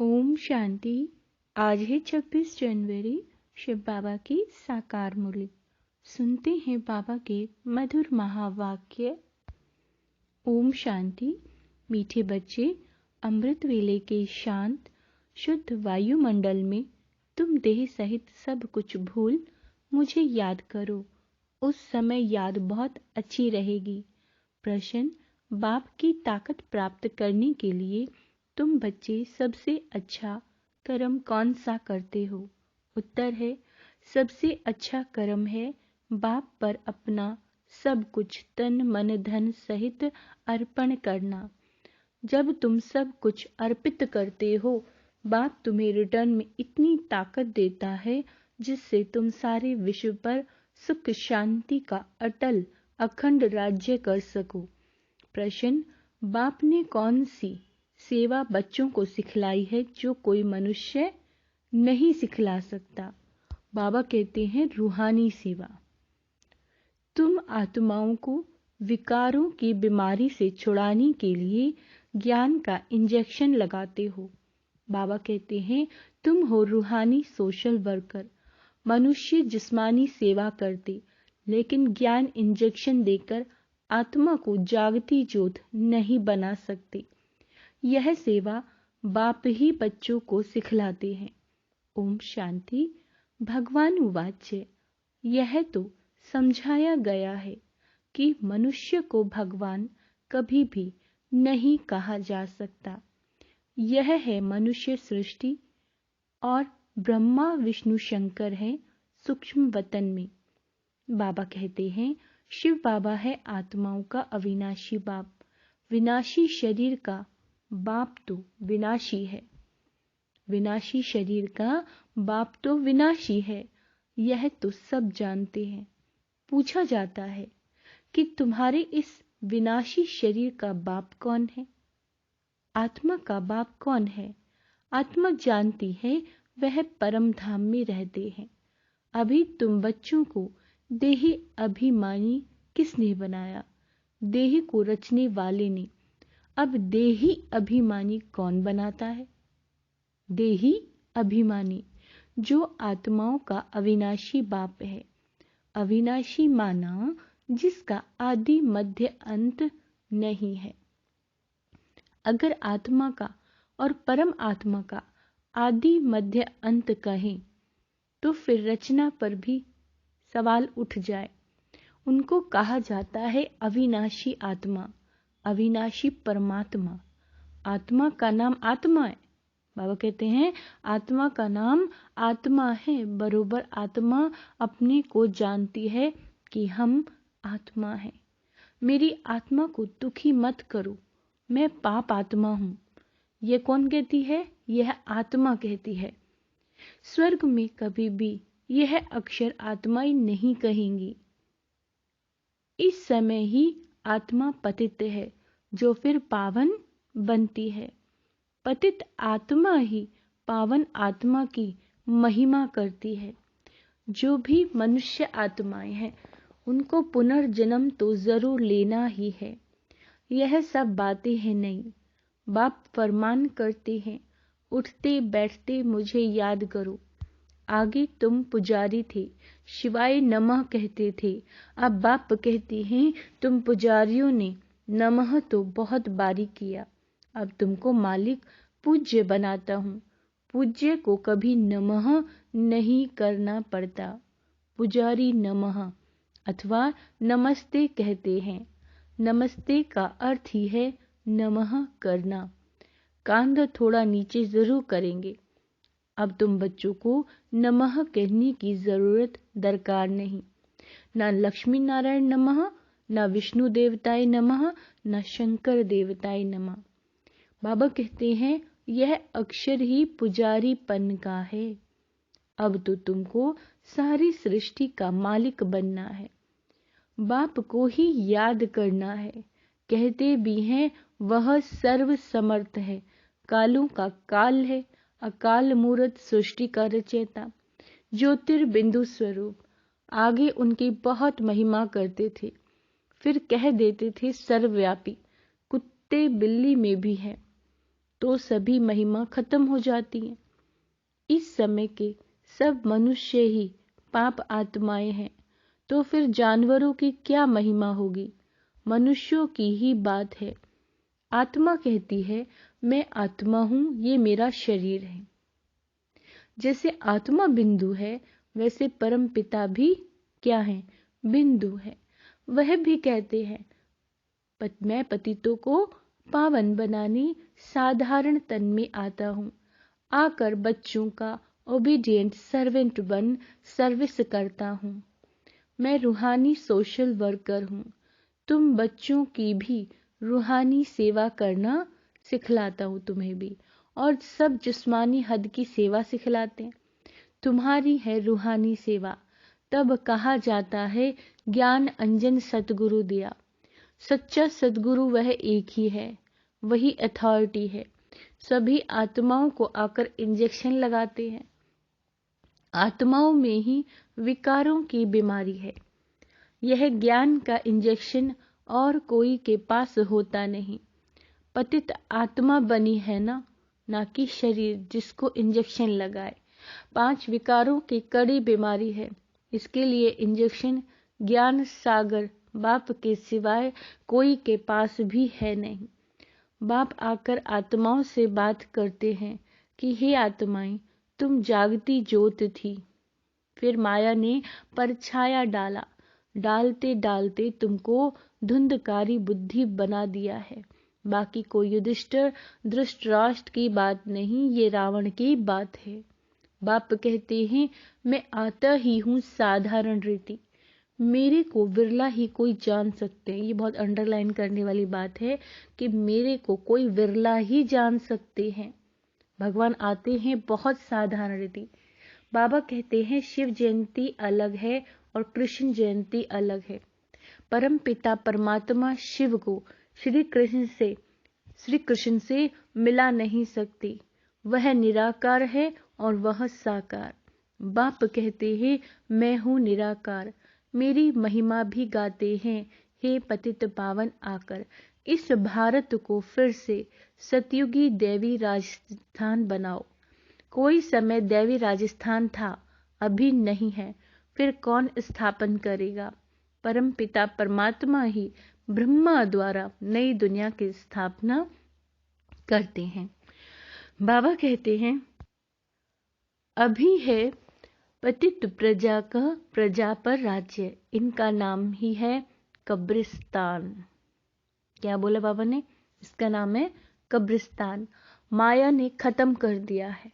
ओम शांति। आज है 26 जनवरी, शिव बाबा की साकार मुरली। सुनते हैं बाबा के मधुर महावाक्य। ओम शांति। मीठे बच्चे, अमृत वेले के शांत शुद्ध वायुमंडल में तुम देह सहित सब कुछ भूल मुझे याद करो। उस समय याद बहुत अच्छी रहेगी। प्रश्न: बाप की ताकत प्राप्त करने के लिए तुम बच्चे सबसे अच्छा कर्म कौन सा करते हो? उत्तर है, सबसे अच्छा कर्म है बाप पर अपना सब कुछ तन मन धन सहित अर्पण करना। जब तुम सब कुछ अर्पित करते हो, बाप तुम्हें रिटर्न में इतनी ताकत देता है जिससे तुम सारे विश्व पर सुख शांति का अटल अखंड राज्य कर सको। प्रश्न: बाप ने कौन सी सेवा बच्चों को सिखलाई है जो कोई मनुष्य नहीं सिखला सकता? बाबा कहते हैं, रूहानी सेवा। तुम आत्माओं को विकारों की बीमारी से छुड़ाने के लिए ज्ञान का इंजेक्शन लगाते हो। बाबा कहते हैं, तुम हो रूहानी सोशल वर्कर। मनुष्य जिस्मानी सेवा करते, लेकिन ज्ञान इंजेक्शन देकर आत्मा को जागती ज्योत नहीं बना सकते। यह सेवा बाप ही बच्चों को सिखलाते हैं। ओम शांति। भगवान वाच्य, यह तो समझाया गया है कि मनुष्य को भगवान कभी भी नहीं कहा जा सकता। यह है मनुष्य सृष्टि और ब्रह्मा विष्णु शंकर है सूक्ष्म वतन में। बाबा कहते हैं, शिव बाबा है आत्माओं का अविनाशी बाप। विनाशी शरीर का बाप तो विनाशी है। विनाशी शरीर का बाप तो विनाशी है, यह तो सब जानते हैं। पूछा जाता है कि तुम्हारे इस विनाशी शरीर का बाप कौन है? आत्मा का बाप कौन है? आत्मा जानती है वह परम धाम में रहते हैं। अभी तुम बच्चों को देही अभिमानी किसने बनाया? देह को रचने वाले ने। अब देही अभिमानी कौन बनाता है? देही अभिमानी जो आत्माओं का अविनाशी बाप है। अविनाशी माना जिसका आदि मध्य अंत नहीं है। अगर आत्मा का और परम आत्मा का आदि मध्य अंत कहें तो फिर रचना पर भी सवाल उठ जाए। उनको कहा जाता है अविनाशी आत्मा, अविनाशी परमात्मा। आत्मा का नाम आत्मा है। बाबा कहते हैं, आत्मा का नाम आत्मा है। बरोबर आत्मा अपने को जानती है कि हम आत्मा हैं। मेरी आत्मा को दुखी मत करो, मैं पाप आत्मा हूं। यह कौन कहती है? यह आत्मा कहती है। स्वर्ग में कभी भी यह अक्षर आत्माएं नहीं कहेंगी। इस समय ही आत्मा पतित है, जो फिर पावन बनती है। पतित आत्मा ही पावन आत्मा की महिमा करती है। जो भी मनुष्य आत्माएं हैं, उनको पुनर्जन्म तो जरूर लेना ही है। यह सब बातें हैं नहीं। बाप फरमान करते हैं, उठते बैठते मुझे याद करो। आगे तुम पुजारी थे, शिवाय नमः कहते थे। अब बाप कहते हैं, तुम पुजारियों ने नमः तो बहुत बारी किया। अब तुमको मालिक पूज्य बनाता हूँ। पूज्य को कभी नमः नहीं करना पड़ता। पुजारी नमः अथवा नमस्ते कहते हैं। नमस्ते का अर्थ ही है नमः करना। कांध थोड़ा नीचे जरूर करेंगे। अब तुम बच्चों को नमः कहने की जरूरत दरकार नहीं। ना लक्ष्मी नारायण नमः, ना विष्णु देवताय नमः, ना शंकर देवताय नमः। बाबा कहते हैं, यह अक्षर ही पुजारीपन का है। अब तो तुमको सारी सृष्टि का मालिक बनना है। बाप को ही याद करना है। कहते भी हैं, वह सर्व समर्थ है, कालों का काल है, अकाल मूर्त सृष्टि का रचयिता, ज्योतिर्बिंदु स्वरूप। आगे उनकी बहुत महिमा करते थे, फिर कह देते थे सर्वव्यापी। कुत्ते बिल्ली में भी है। तो सभी महिमा खत्म हो जाती है। इस समय के सब मनुष्य ही पाप आत्माएं हैं, तो फिर जानवरों की क्या महिमा होगी। मनुष्यों की ही बात है। आत्मा कहती है मैं आत्मा हूं, ये मेरा शरीर है। जैसे आत्मा बिंदु है, वैसे परम पिता भी क्या है, बिंदु है। वह भी कहते हैं मैं पतितों को पावन बनाने साधारण तन में आता हूं, आकर बच्चों का ओबीडिएंट सर्वेंट बन सर्विस करता हूं। मैं रूहानी सोशल वर्कर हूं। तुम बच्चों की भी रूहानी सेवा करना सिखलाता हूं तुम्हें भी, और सब जिस्मानी हद की सेवा सिखलाते हैं। तुम्हारी है रूहानी सेवा। तब कहा जाता है ज्ञान अंजन सतगुरु दिया। सच्चा सदगुरु वह एक ही है, वही अथॉरिटी है। सभी आत्माओं को आकर इंजेक्शन लगाते हैं। आत्माओं में ही विकारों की बीमारी है। यह ज्ञान का इंजेक्शन और कोई के पास होता नहीं। पतित आत्मा बनी है ना कि शरीर जिसको इंजेक्शन लगाए। 5 विकारों की कड़ी बीमारी है। इसके लिए इंजेक्शन ज्ञान सागर बाप के सिवाय कोई के पास भी है नहीं। बाप आकर आत्माओं से बात करते हैं कि हे आत्माएं, तुम जागती ज्योत थी, फिर माया ने परछाया डाला, डालते डालते तुमको धुंधकारी बुद्धि बना दिया है। बाकी कोई युधिष्ठिर धृतराष्ट्र की बात नहीं, ये रावण की बात है। बाप कहते हैं मैं आता ही हूँ साधारण रीति, मेरे को विरला ही कोई जान सकते हैं। ये बहुत अंडरलाइन करने वाली बात है कि मेरे को कोई विरला ही जान सकते हैं। भगवान आते हैं बहुत साधारण रीति। बाबा कहते हैं शिव जयंती अलग है और कृष्ण जयंती अलग है। परम पिता परमात्मा शिव को श्री कृष्ण से मिला नहीं सकती। वह निराकार है और वह साकार। बाप कहते हैं मैं हूँ निराकार, मेरी महिमा भी गाते हैं हे पतित पावन आकर। इस भारत को फिर से सतयुगी देवी राजस्थान बनाओ। कोई समय देवी राजस्थान था, अभी नहीं है, फिर कौन स्थापन करेगा। परम पिता परमात्मा ही ब्रह्मा द्वारा नई दुनिया की स्थापना करते हैं। बाबा कहते हैं अभी है पतित प्रजा का प्रजा पर राज्य, इनका नाम ही है कब्रिस्तान। क्या बोला बाबा ने, इसका नाम है कब्रिस्तान। माया ने खत्म कर दिया है।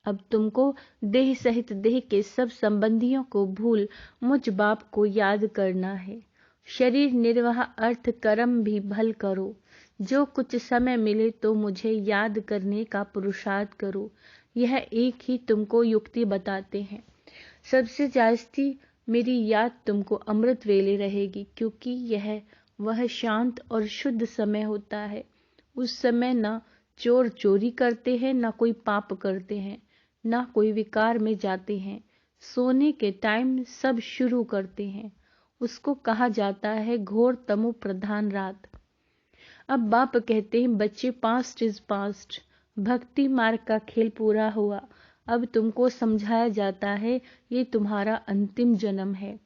अब तुमको देह सहित देह के सब संबंधियों को भूल मुझ बाप को याद करना है। शरीर निर्वाह अर्थ कर्म भी भल करो। जो कुछ समय मिले तो मुझे याद करने का पुरुषार्थ करो। यह एक ही तुमको युक्ति बताते हैं। सबसे जास्ती मेरी याद तुमको अमृत वेले रहेगी, क्योंकि यह वह शांत और शुद्ध समय होता है। उस समय ना चोर चोरी करते हैं, ना कोई पाप करते हैं, ना कोई विकार में जाते हैं। सोने के टाइम सब शुरू करते हैं। उसको कहा जाता है घोर तमो प्रधान रात। अब बाप कहते हैं बच्चे पास्ट इज पास्ट, भक्ति मार्ग का खेल पूरा हुआ। अब तुमको समझाया जाता है ये तुम्हारा अंतिम जन्म है।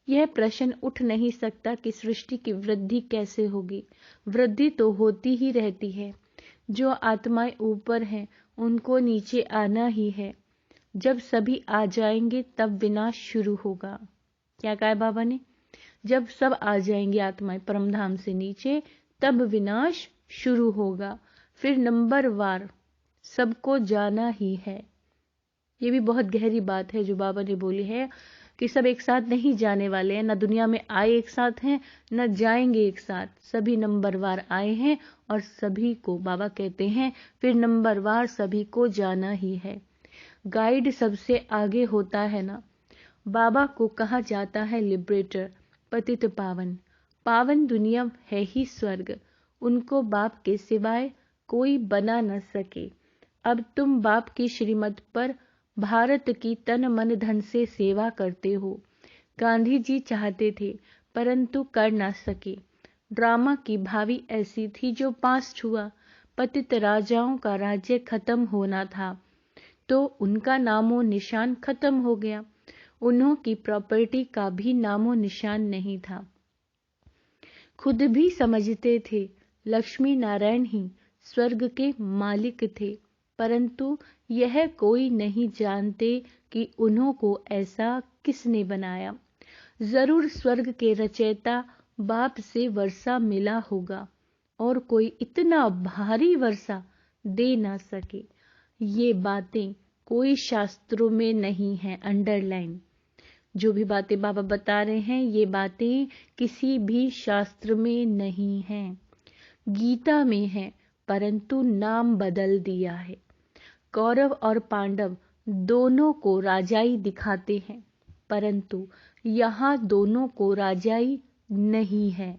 यह प्रश्न उठ नहीं सकता कि सृष्टि की वृद्धि कैसे होगी। वृद्धि तो होती ही रहती है। जो आत्माएं ऊपर हैं उनको नीचे आना ही है। जब सभी आ जाएंगे तब विनाश शुरू होगा। क्या कहा बाबा ने, जब सब आ जाएंगे आत्माएं परमधाम से नीचे तब विनाश शुरू होगा। फिर नंबर वार सबको जाना ही है। ये भी बहुत गहरी बात है जो बाबा ने बोली है कि सब एक साथ नहीं जाने वाले हैं, न दुनिया में आए एक साथ हैं न जाएंगे एक साथ। सभी नंबरवार आए हैं और सभी को बाबा कहते हैं फिर नंबरवार सभी को जाना ही है। गाइड सबसे आगे होता है ना। बाबा को कहा जाता है लिबरेटर, पतित पावन। पावन दुनिया है ही स्वर्ग। उनको बाप के सिवाय कोई बना न सके। अब तुम बाप की श्रीमत पर भारत की तन मन धन से सेवा करते हो। गांधी जी चाहते थे परंतु कर ना सके। ड्रामा की भावी ऐसी थी जो पास्ट हुआ। पतित राजाओं का राज्य खत्म होना था, तो उनका नामो निशान खत्म हो गया। उन्हों की प्रॉपर्टी का भी नामो निशान नहीं था। खुद भी समझते थे लक्ष्मी नारायण ही स्वर्ग के मालिक थे, परंतु यह कोई नहीं जानते कि उन्हों को ऐसा किसने बनाया। जरूर स्वर्ग के रचयिता बाप से वर्षा मिला होगा, और कोई इतना भारी वर्षा दे ना सके। ये बातें कोई शास्त्रों में नहीं है। अंडरलाइन, जो भी बातें बाबा बता रहे हैं ये बातें किसी भी शास्त्र में नहीं हैं। गीता में है, परंतु नाम बदल दिया है। कौरव और पांडव दोनों को राजाई दिखाते हैं, परंतु यहाँ दोनों को राजाई नहीं है।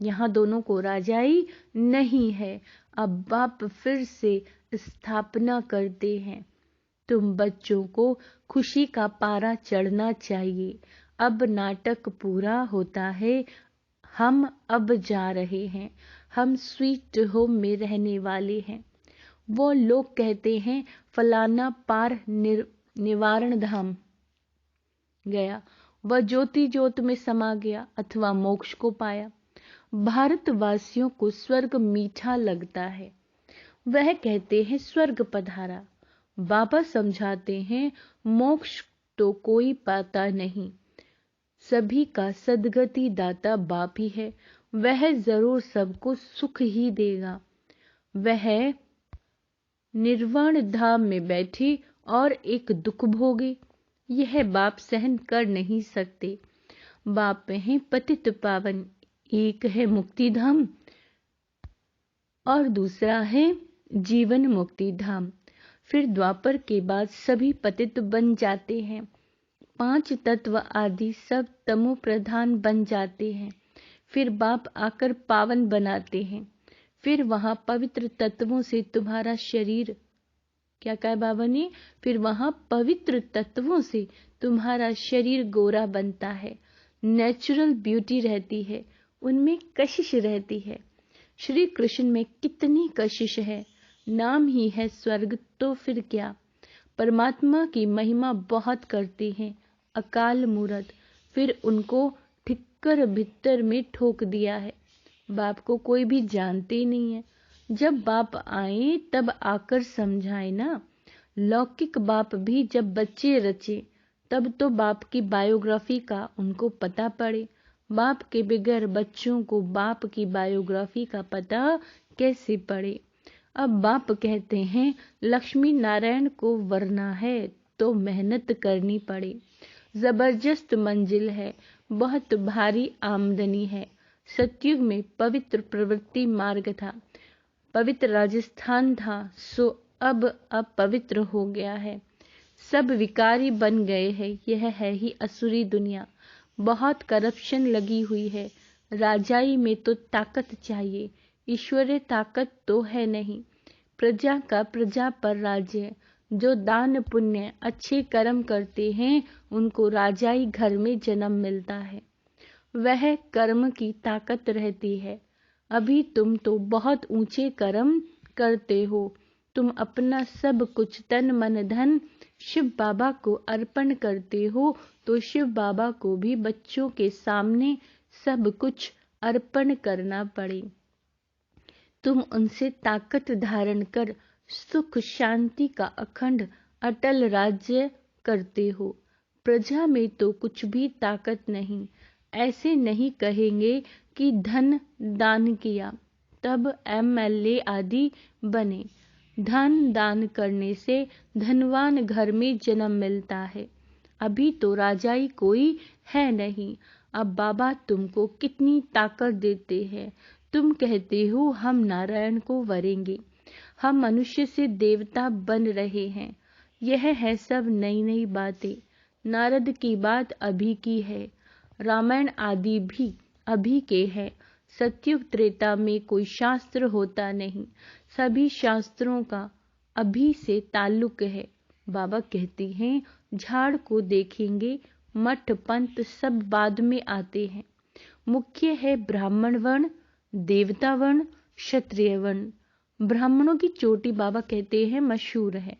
यहाँ दोनों को राजाई नहीं है। अब बाप फिर से स्थापना करते हैं, तुम बच्चों को खुशी का पारा चढ़ना चाहिए। अब नाटक पूरा होता है, हम अब जा रहे हैं। हम स्वीट होम में रहने वाले हैं। वो लोग कहते हैं फलाना पार निवारण धाम गया, वह ज्योति ज्योत में समा गया अथवा मोक्ष को पाया। भारतवासियों को स्वर्ग मीठा लगता है, वह कहते हैं स्वर्ग पधारा। बाबा समझाते हैं मोक्ष तो कोई पाता नहीं, सभी का सदगति दाता बाप ही है। वह जरूर सबको सुख ही देगा। वह निर्वाण धाम में बैठे और एक दुख भोगे, यह बाप सहन कर नहीं सकते। बाप हैं पतित पावन, एक है मुक्ति धाम और दूसरा है जीवन मुक्ति धाम। फिर द्वापर के बाद सभी पतित बन जाते हैं। 5 तत्व आदि सब तमो प्रधान बन जाते हैं। फिर बाप आकर पावन बनाते हैं। फिर वहां पवित्र तत्वों से तुम्हारा शरीर, क्या कहा बाबा ने, फिर वहां पवित्र तत्वों से तुम्हारा शरीर गोरा बनता है। नेचुरल ब्यूटी रहती है, उनमें कशिश रहती है। श्री कृष्ण में कितनी कशिश है, नाम ही है स्वर्ग, तो फिर क्या। परमात्मा की महिमा बहुत करते हैं अकाल मूरत, फिर उनको ठिक्कर भीतर में ठोक दिया है। बाप को कोई भी जानते नहीं है। जब बाप आए तब आकर समझाए ना। लौकिक बाप भी जब बच्चे रचे तब तो बाप की बायोग्राफी का उनको पता पड़े। बाप के बगैर बच्चों को बाप की बायोग्राफी का पता कैसे पड़े। अब बाप कहते हैं लक्ष्मी नारायण को वरना है तो मेहनत करनी पड़े। जबरदस्त मंजिल है, बहुत भारी आमदनी है। सतयुग में पवित्र प्रवृत्ति मार्ग था, पवित्र राजस्थान था, सो अब अपवित्र हो गया है। सब विकारी बन गए हैं। यह है ही असुरी दुनिया। बहुत करप्शन लगी हुई है। राजाई में तो ताकत चाहिए, ईश्वरीय ताकत तो है नहीं। प्रजा का प्रजा पर राज्य। जो दान पुण्य अच्छे कर्म करते हैं उनको राजाई घर में जन्म मिलता है। वह कर्म की ताकत रहती है। अभी तुम तो बहुत ऊंचे कर्म करते हो। तुम अपना सब कुछ तन मन धन शिव बाबा को अर्पण करते हो, तो शिव बाबा को भी बच्चों के सामने सब कुछ अर्पण करना पड़े। तुम उनसे ताकत धारण कर सुख शांति का अखंड अटल राज्य करते हो। प्रजा में तो कुछ भी ताकत नहीं। ऐसे नहीं कहेंगे कि धन दान किया तब एमएलए आदि बने। धन दान करने से धनवान घर में जन्म मिलता है। अभी तो राजाई कोई है नहीं। अब बाबा तुमको कितनी ताकत देते हैं। तुम कहते हो हम नारायण को वरेंगे, हम मनुष्य से देवता बन रहे हैं। यह है सब नई नई बातें। नारद की बात अभी की है, रामायण आदि भी अभी के है। सतयुग त्रेता में कोई शास्त्र होता नहीं। सभी शास्त्रों का अभी से ताल्लुक है। बाबा कहते हैं झाड़ को देखेंगे, मठ पंथ सब बाद में आते हैं। मुख्य है ब्राह्मण वर्ण, देवता वर्ण, क्षत्रिय वर्ण। ब्राह्मणों की चोटी बाबा कहते हैं मशहूर है।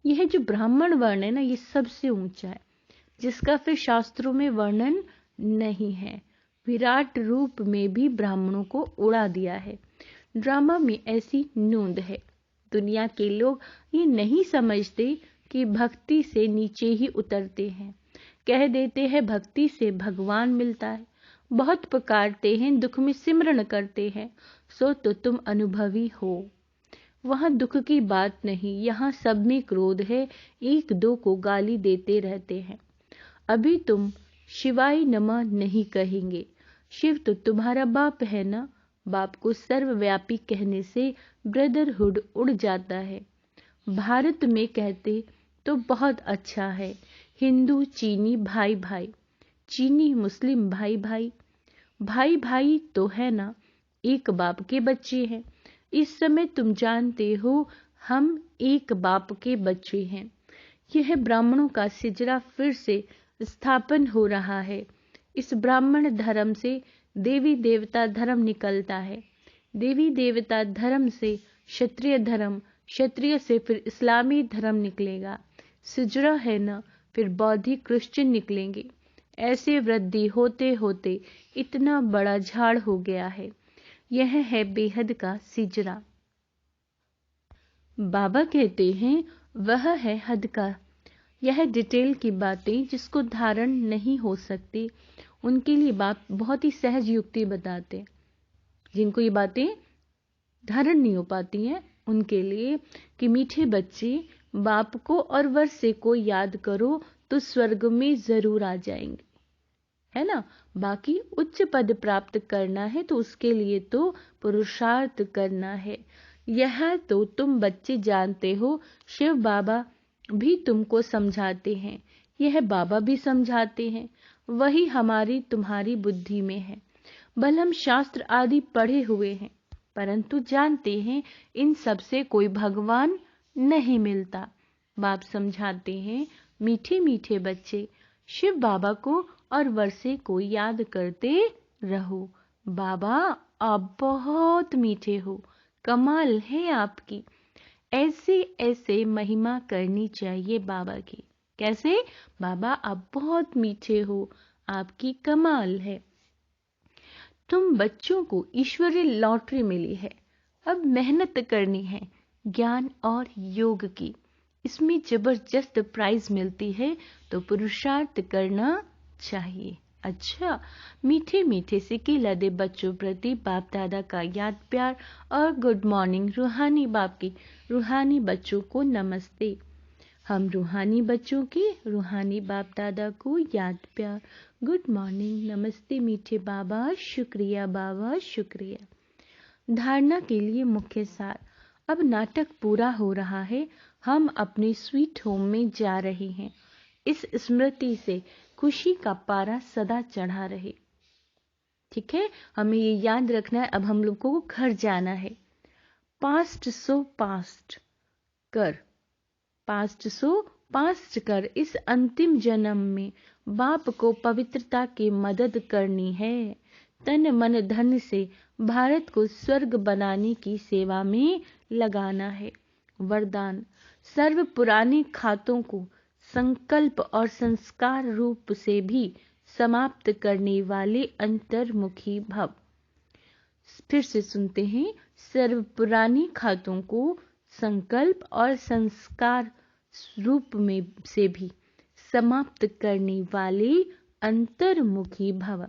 यह जो ब्राह्मण वर्ण है ना, ये सबसे ऊंचा है, जिसका फिर शास्त्रों में वर्णन नहीं है। विराट रूप में भी ब्राह्मणों को उड़ा दिया है। ड्रामा में ऐसी नोंद है। दुनिया के लोग ये नहीं समझते कि भक्ति से नीचे ही उतरते हैं। कह देते हैं भक्ति से भगवान मिलता है। बहुत पुकारते हैं, दुख में सिमरन करते हैं, सो तो तुम अनुभवी हो। वहां दुख की बात नहीं, यहाँ सब में क्रोध है, एक दो को गाली देते रहते हैं। अभी तुम शिवाय नमः नहीं कहेंगे। शिव तो तुम्हारा बाप है ना। बाप को सर्वव्यापी कहने से ब्रदरहुड उड़ जाता है। भारत में कहते तो बहुत अच्छा है, हिंदू चीनी भाई भाई, चीनी मुस्लिम भाई भाई। भाई भाई तो है ना, एक बाप के बच्चे हैं। इस समय तुम जानते हो हम एक बाप के बच्चे हैं। यह ब्राह्मणों का सिजरा फिर से स्थापन हो रहा है। इस ब्राह्मण धर्म से देवी देवता धर्म निकलता है। देवी देवता धर्म से क्षत्रिय धर्म, क्षत्रिय से फिर इस्लामी धर्म निकलेगा। सिजरा है ना, फिर बौद्धिक क्रिश्चियन निकलेंगे। ऐसे वृद्धि होते होते इतना बड़ा झाड़ हो गया है। यह है बेहद का सिजरा। बाबा कहते हैं वह है हद का। यह डिटेल की बातें जिसको धारण नहीं हो सकती, उनके लिए बाप बहुत ही सहज युक्ति बताते। जिनको ये बातें धारण नहीं हो पाती हैं, उनके लिए कि मीठे बच्चे, बाप को और वर्षे को याद करो तो स्वर्ग में जरूर आ जाएंगे, है ना। बाकी उच्च पद प्राप्त करना है तो उसके लिए तो पुरुषार्थ करना है। यह तो तुम बच्चे जानते हो। शिव बाबा भी तुमको समझाते हैं, यह बाबा भी समझाते हैं। वही हमारी तुम्हारी बुद्धि में है। भले हम शास्त्र आदि पढ़े हुए हैं, परंतु जानते हैं इन सब से कोई भगवान नहीं मिलता। बाप समझाते हैं, मीठे मीठे बच्चे, शिव बाबा को और वर्षे को याद करते रहो। बाबा आप बहुत मीठे हो, कमाल है आपकी। ऐसे ऐसे महिमा करनी चाहिए बाबा की। कैसे? बाबा आप बहुत मीठे हो, आपकी कमाल है। तुम बच्चों को ईश्वरीय लॉटरी मिली है, अब मेहनत करनी है ज्ञान और योग की। इसमें जबरदस्त प्राइज मिलती है, तो पुरुषार्थ करना चाहिए। अच्छा, मीठे मीठे सिक्के लदे बच्चों प्रति बाप दादा का याद प्यार और गुड मॉर्निंग। रूहानी बाप की रूहानी बच्चों को नमस्ते। हम रूहानी बच्चों के रूहानी बाप दादा को याद प्यार, गुड मॉर्निंग, नमस्ते मीठे बाबा, शुक्रिया बाबा, शुक्रिया। धारणा के लिए मुख्य सार। अब नाटक पूरा हो रहा है, हम अपने स्वीट होम में जा रहे हैं। इस स्मृति से खुशी का पारा सदा चढ़ा रहे। ठीक है, हमें ये याद रखना है। अब हम लोग को घर जाना है। पास्ट सो पास्ट कर, पास्ट सो पास्ट कर। इस अंतिम जन्म में बाप को पवित्रता की मदद करनी है। तन मन धन से भारत को स्वर्ग बनाने की सेवा में लगाना है। वरदान, सर्व पुराने खातों को संकल्प और संस्कार रूप से भी समाप्त करने वाले अंतर्मुखी भव। फिर से सुनते हैं, सर्व पुरानी खातों को संकल्प और संस्कार रूप में से भी समाप्त करने वाले अंतर्मुखी भव।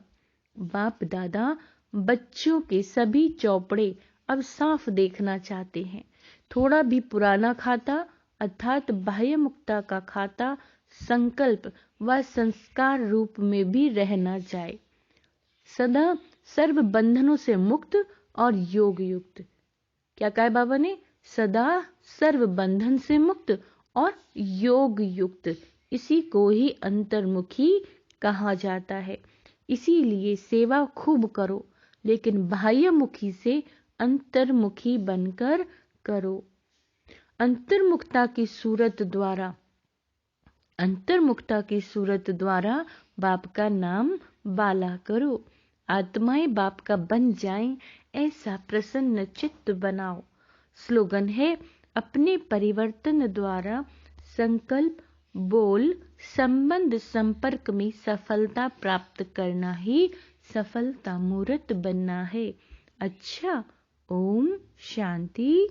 बाप दादा बच्चों के सभी चौपड़े अब साफ देखना चाहते हैं। थोड़ा भी पुराना खाता अर्थात बाह्य मुक्ता का खाता संकल्प व संस्कार रूप में भी रहना जाए। सदा सर्व बंधनों से मुक्त और योग युक्त। क्या कहा बाबा ने? सदा सर्व बंधन से मुक्त और योग युक्त। इसी को ही अंतर्मुखी कहा जाता है। इसीलिए सेवा खूब करो, लेकिन बाह्यमुखी से अंतर्मुखी बनकर करो। अंतर्मुखता की सूरत द्वारा बाप का नाम बाला करो। आत्माएं बाप का बन जाएं, ऐसा प्रसन्न चित्त बनाओ। स्लोगन है, अपने परिवर्तन द्वारा संकल्प, बोल, संबंध, संपर्क में सफलता प्राप्त करना ही सफलता मूर्त बनना है। अच्छा, ओम शांति।